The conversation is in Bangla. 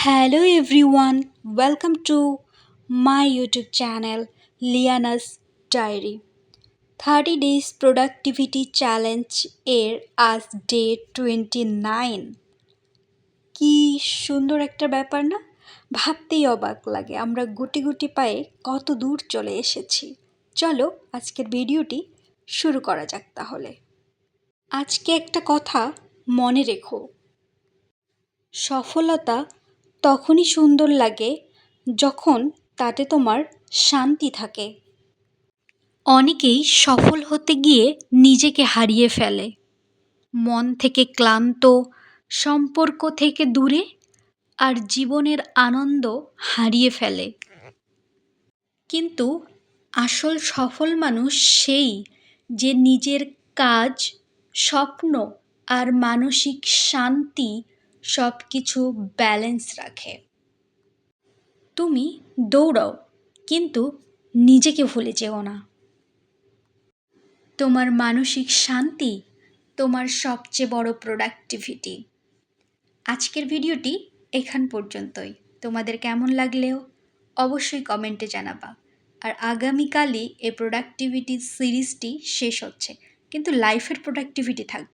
Hello everyone, welcome to my YouTube channel Liana's Diary. 30 days productivity challenge এর আজ ডে 29। কি সুন্দর একটা ব্যাপার না? ভাবতেই অবাক লাগে আমরা গুটি গুটি পায়ে কত দূর চলে এসেছি। চলো আজকের ভিডিওটি শুরু করা যাক তাহলে। আজকে একটা কথা মনে রেখো, সফলতা তখনই সুন্দর লাগে যখন তাতে তোমার শান্তি থাকে। অনেকেই সফল হতে গিয়ে নিজেকে হারিয়ে ফেলে, মন থেকে ক্লান্ত, সম্পর্ক থেকে দূরে, আর জীবনের আনন্দ হারিয়ে ফেলে। কিন্তু আসল সফল মানুষ সেই যে নিজের কাজ, স্বপ্ন আর মানসিক শান্তি সব কিছু ব্যালেন্স রাখে। তুমি দৌড়াও, কিন্তু নিজেকে ভুলে যেও না। তোমার মানসিক শান্তি তোমার সবচেয়ে বড় প্রোডাক্টিভিটি। আজকের ভিডিওটি এখান পর্যন্তই। তোমাদের কেমন লাগলেও অবশ্যই কমেন্টে জানাবা। আর আগামীকালই এই প্রোডাক্টিভিটি সিরিজটি শেষ হচ্ছে, কিন্তু লাইফের প্রোডাক্টিভিটি থাকবে।